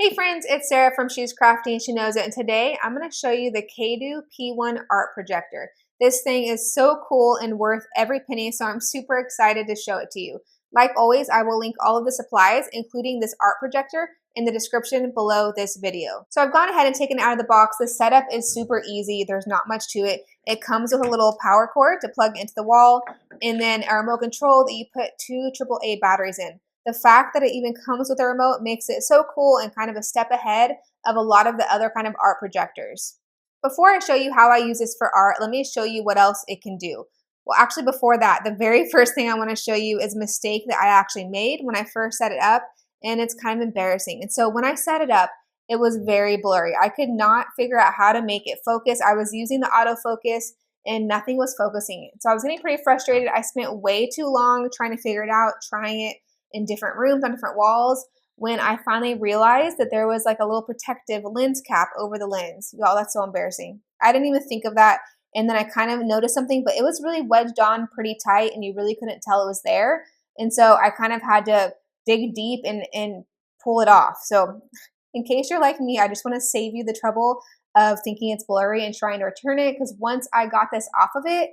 Hey friends, it's Sarah from She's Crafty and She Knows It, and today I'm going to show you the Caydo P1 art projector. This thing is so cool and worth every penny, so I'm super excited to show it to you. Like always, I will link all of the supplies, including this art projector, in the description below this video. So I've gone ahead and taken it out of the box. The setup is super easy. There's not much to it. It comes with a little power cord to plug into the wall, and then a remote control that you put two AAA batteries in. The fact that it even comes with a remote makes it so cool and kind of a step ahead of a lot of the other kind of art projectors. Before I show you how I use this for art, let me show you what else it can do. Well, actually before that, the very first thing I want to show you is a mistake that I actually made when I first set it up, and it's kind of embarrassing. And so when I set it up, it was very blurry. I could not figure out how to make it focus. I was using the autofocus and nothing was focusing. So I was getting pretty frustrated. I spent way too long trying to figure it out, trying it in different rooms on different walls, when I finally realized that there was like a little protective lens cap over the lens. Y'all, that's so embarrassing. I didn't even think of that. And then I kind of noticed something, but it was really wedged on pretty tight and you really couldn't tell it was there. And so I kind of had to dig deep and pull it off. So in case you're like me, I just want to save you the trouble of thinking it's blurry and trying to return it, because once I got this off of it,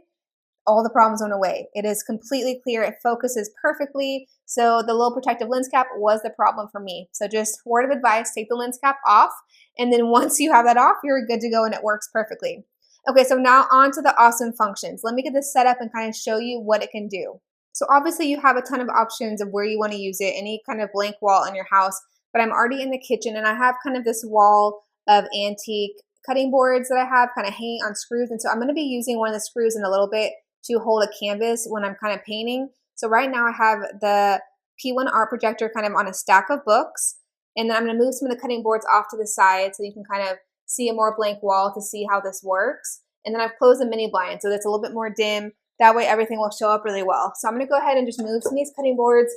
all the problems went away. It is completely clear. It focuses perfectly. So the little protective lens cap was the problem for me. So just word of advice, take the lens cap off. And then once you have that off, you're good to go and it works perfectly. Okay, so now on to the awesome functions. Let me get this set up and kind of show you what it can do. So obviously you have a ton of options of where you want to use it, any kind of blank wall in your house, but I'm already in the kitchen and I have kind of this wall of antique cutting boards that I have kind of hanging on screws. And so I'm going to be using one of the screws in a little bit to hold a canvas when I'm kind of painting. So right now I have the P1 art projector kind of on a stack of books, and then I'm going to move some of the cutting boards off to the side so you can kind of see a more blank wall to see how this works. And then I've closed the mini blind so that's a little bit more dim. That way everything will show up really well. So I'm going to go ahead and just move some of these cutting boards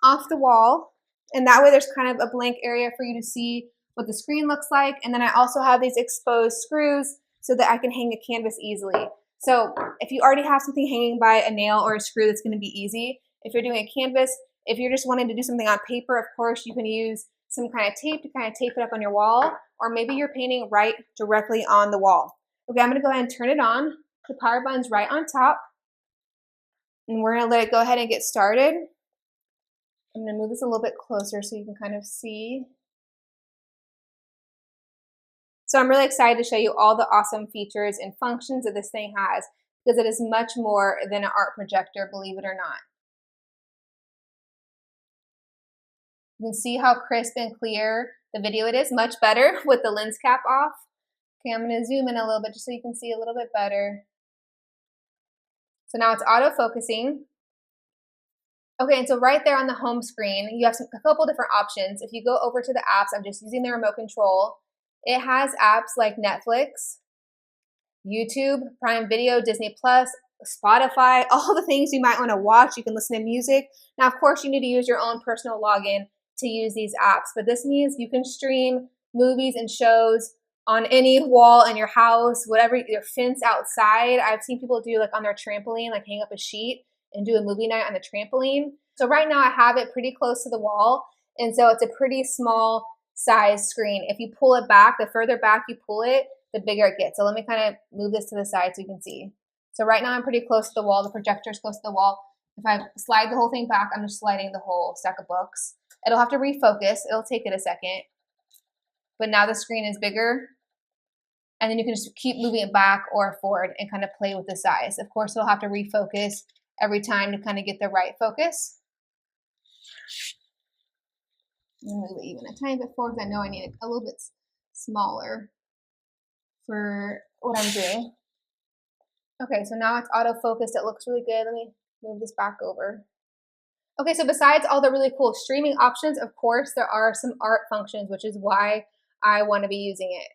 off the wall, and that way there's kind of a blank area for you to see what the screen looks like. And then I also have these exposed screws so that I can hang a canvas easily. So if you already have something hanging by a nail or a screw, that's going to be easy. If you're doing a canvas, if you're just wanting to do something on paper, of course, you can use some kind of tape to kind of tape it up on your wall, or maybe you're painting right directly on the wall. Okay, I'm going to go ahead and turn it on. The power button's right on top, and we're going to let it go ahead and get started. I'm going to move this a little bit closer so you can kind of see. So I'm really excited to show you all the awesome features and functions that this thing has, because it is much more than an art projector, believe it or not. You can see how crisp and clear the video it is, much better with the lens cap off. Okay, I'm going to zoom in a little bit just so you can see a little bit better. So now it's auto-focusing. Okay, and so right there on the home screen, you have a couple different options. If you go over to the apps, I'm just using the remote control. It has apps like Netflix, YouTube, Prime Video, Disney Plus, Spotify, all the things you might want to watch. You can listen to music. Now, of course, you need to use your own personal login to use these apps, but this means you can stream movies and shows on any wall in your house, whatever, your fence outside. I've seen people do like on their trampoline, like hang up a sheet and do a movie night on the trampoline. So right now I have it pretty close to the wall, and so it's a pretty small size screen. If you pull it back, the further back you pull it, the bigger it gets. So let me kind of move this to the side so you can see. So right now I'm pretty close to the wall. The projector is close to the wall. If I slide the whole thing back, I'm just sliding the whole stack of books. It'll have to refocus. It'll take it a second. But now the screen is bigger. And then you can just keep moving it back or forward and kind of play with the size. Of course, it'll have to refocus every time to kind of get the right focus. Move it even a tiny bit forward because I know I need it a little bit smaller for what I'm doing. Okay, so now it's auto-focused. It looks really good. Let me move this back over. Okay, so besides all the really cool streaming options, of course, there are some art functions, which is why I want to be using it.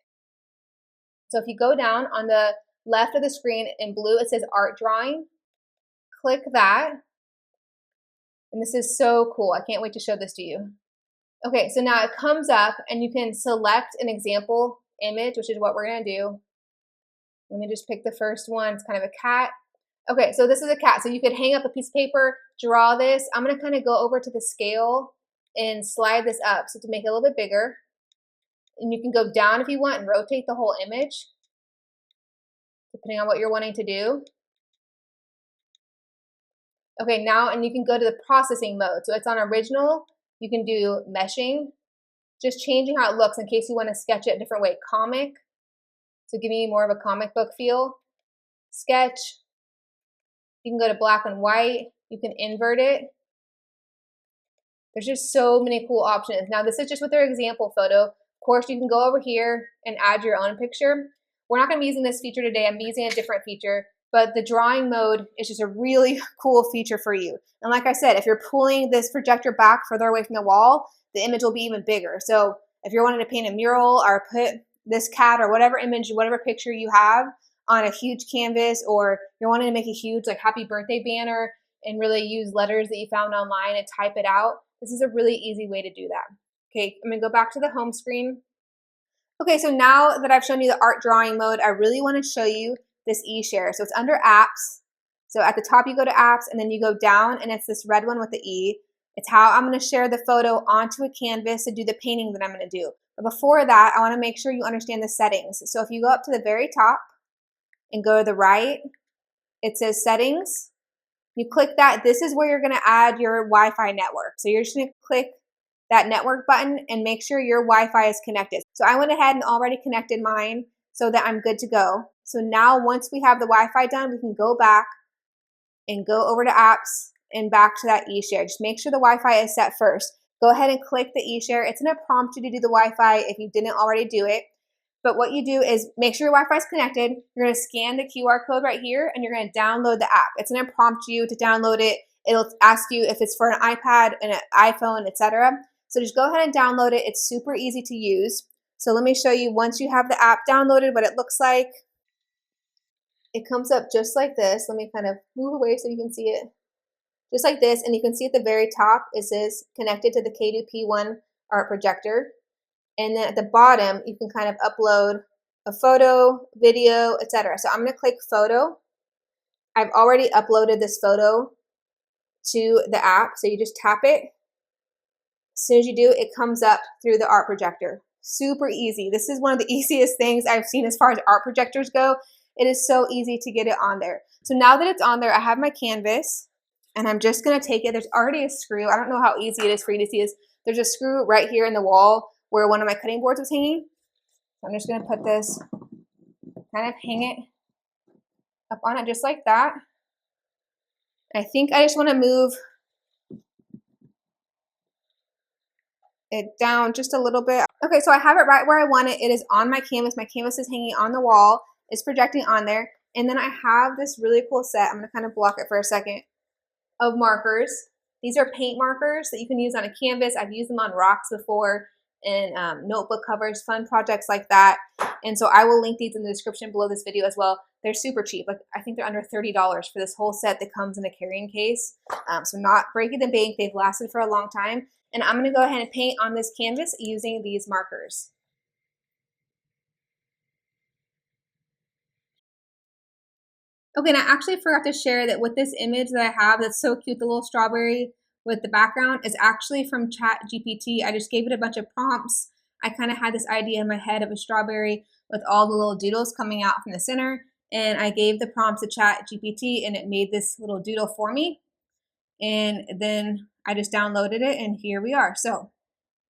So if you go down on the left of the screen in blue, it says Art Drawing. Click that. And this is so cool. I can't wait to show this to you. Okay, so now it comes up and you can select an example image, which is what we're going to do. Let me just pick the first one. It's kind of a cat. Okay, so this is a cat. So you could hang up a piece of paper, draw this. I'm going to kind of go over to the scale and slide this up so to make it a little bit bigger. And you can go down if you want and rotate the whole image, depending on what you're wanting to do. Okay, now, and you can go to the processing mode. So it's on original. You can do meshing, just changing how it looks in case you want to sketch it a different way. Comic, so giving you more of a comic book feel. Sketch, you can go to black and white. You can invert it. There's just so many cool options. Now, this is just with their example photo. Of course, you can go over here and add your own picture. We're not going to be using this feature today. I'm using a different feature, but the drawing mode is just a really cool feature for you. And like I said, if you're pulling this projector back further away from the wall, the image will be even bigger. So if you're wanting to paint a mural or put this cat or whatever image, whatever picture you have on a huge canvas, or you're wanting to make a huge like happy birthday banner and really use letters that you found online and type it out, this is a really easy way to do that. Okay, I'm gonna go back to the home screen. Okay, so now that I've shown you the art drawing mode, I really wanna show you this e-share. So it's under apps. So at the top you go to apps and then you go down and it's this red one with the E. It's how I'm gonna share the photo onto a canvas to do the painting that I'm gonna do. But before that, I wanna make sure you understand the settings. So if you go up to the very top and go to the right, it says settings. You click that, this is where you're gonna add your Wi-Fi network. So you're just gonna click that network button and make sure your Wi-Fi is connected. So I went ahead and already connected mine so that I'm good to go. So now once we have the Wi-Fi done, we can go back and go over to apps and back to that e-share. Just make sure the Wi-Fi is set first. Go ahead and click the e-share. It's gonna prompt you to do the Wi-Fi if you didn't already do it. But what you do is make sure your Wi-Fi is connected. You're gonna scan the QR code right here and you're gonna download the app. It's gonna prompt you to download it. It'll ask you if it's for an iPad, an iPhone, etc. So just go ahead and download it. It's super easy to use. So let me show you once you have the app downloaded what it looks like. It comes up just like this. Let me kind of move away so you can see it. Just like this, and you can see at the very top it says connected to the Caydo P1 art projector. And then at the bottom, you can kind of upload a photo, video, etc. So I'm going to click photo. I've already uploaded this photo to the app. So you just tap it. As soon as you do, it comes up through the art projector. Super easy. This is one of the easiest things I've seen as far as art projectors go. It is so easy to get it on there. So now that it's on there, I have my canvas and I'm just going to take it. There's already a screw. I don't know how easy it is for you to see this. There's a screw right here in the wall where one of my cutting boards was hanging. I'm just going to put this, kind of hang it up on it just like that. I think I just want to move it down just a little bit. Okay, so I have it right where I want it. It is on my canvas. My canvas is hanging on the wall. It's projecting on there. And then I have this really cool set. I'm going to kind of block it for a second of markers. These are paint markers that you can use on a canvas. I've used them on rocks before and notebook covers, fun projects like that. And so I will link these in the description below this video as well. They're super cheap. Like I think they're under $30 for this whole set that comes in a carrying case. So not breaking the bank. They've lasted for a long time. And I'm going to go ahead and paint on this canvas using these markers. Okay, and I actually forgot to share that with this image that I have that's so cute, the little strawberry with the background is actually from ChatGPT. I just gave it a bunch of prompts. I kind of had this idea in my head of a strawberry with all the little doodles coming out from the center. And I gave the prompts to ChatGPT and it made this little doodle for me. And then I just downloaded it and here we are. So of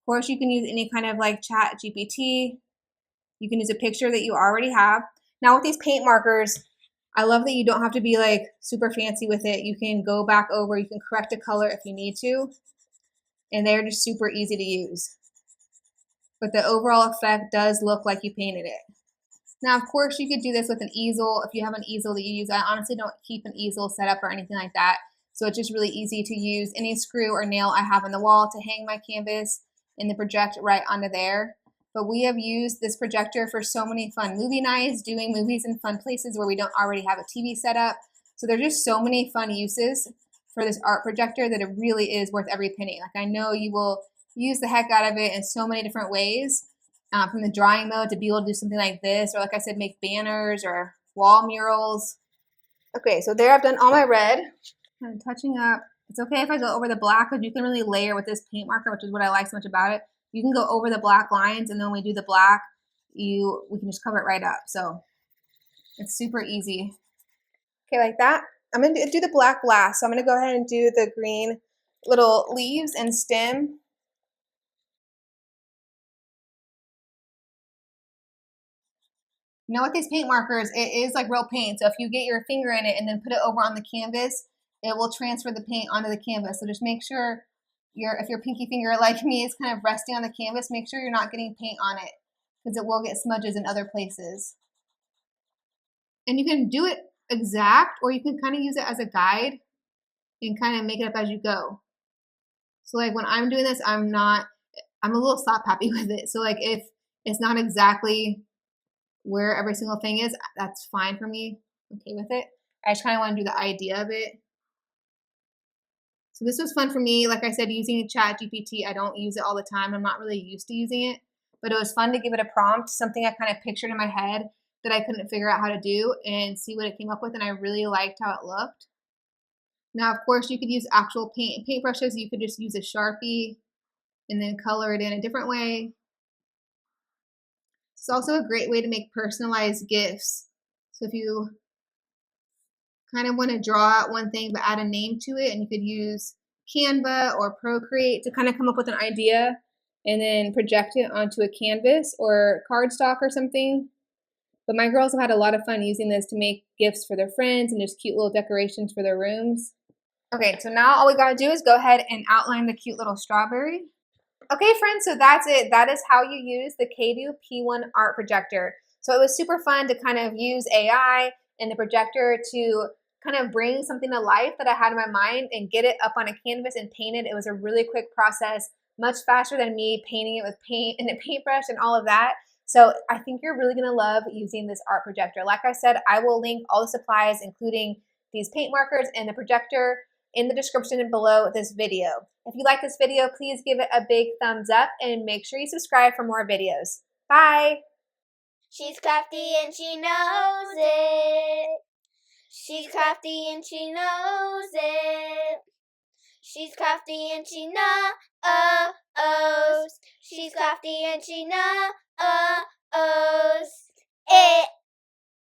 course you can use any kind of like ChatGPT. You can use a picture that you already have. Now with these paint markers, I love that you don't have to be like super fancy with it. You can go back over, you can correct a color if you need to. And they're just super easy to use. But the overall effect does look like you painted it. Now, of course, you could do this with an easel. If you have an easel that you use, I honestly don't keep an easel set up or anything like that. So it's just really easy to use any screw or nail I have on the wall to hang my canvas and then project right onto there. But we have used this projector for so many fun movie nights, doing movies in fun places where we don't already have a TV set up. So there's just so many fun uses for this art projector that it really is worth every penny. Like I know you will use the heck out of it in so many different ways, from the drawing mode to be able to do something like this, or like I said, make banners or wall murals. Okay, so there I've done all my red. I'm touching up. It's okay if I go over the black because you can really layer with this paint marker, which is what I like so much about it. you can go over the black lines, and then when we do the black, we can just cover it right up. So it's super easy. Okay, like that. I'm going to do the black last. So I'm going to go ahead and do the green little leaves and stem. Now with these paint markers, it is like real paint. So if you get your finger in it and then put it over on the canvas, it will transfer the paint onto the canvas. So just make sure if your pinky finger like me is kind of resting on the canvas, make sure you're not getting paint on it because it will get smudges in other places. And you can do it exact, or you can kind of use it as a guide and kind of make it up as you go. So like when I'm doing this, I'm a little slap happy with it. So like if it's not exactly where every single thing is, that's fine for me. I'm okay with it. I just kind of want to do the idea of it. So this was fun for me. Like I said, using ChatGPT, I don't use it all the time. I'm not really used to using it, but it was fun to give it a prompt, something I kind of pictured in my head that I couldn't figure out how to do, and see what it came up with, and I really liked how it looked. Now, of course, you could use actual paintbrushes. You could just use a Sharpie and then color it in a different way. It's also a great way to make personalized gifts. So if you kind of want to draw out one thing but add a name to it, and you could use Canva or Procreate to kind of come up with an idea and then project it onto a canvas or cardstock or something. But my girls have had a lot of fun using this to make gifts for their friends and just cute little decorations for their rooms. Okay, so now all we gotta do is go ahead and outline the cute little strawberry. Okay, friends, so that's it. That is how you use the Caydo P1 art projector. So it was super fun to kind of use AI and the projector to kind of bring something to life that I had in my mind and get it up on a canvas and paint it. It was a really quick process, much faster than me painting it with paint and a paintbrush and all of that. So I think you're really gonna love using this art projector. Like I said, I will link all the supplies, including these paint markers and the projector, in the description below this video. If you like this video, please give it a big thumbs up and make sure you subscribe for more videos. Bye! She's crafty and she knows it. She's crafty and she knows it. She's crafty and she knows. She's crafty and she knows it.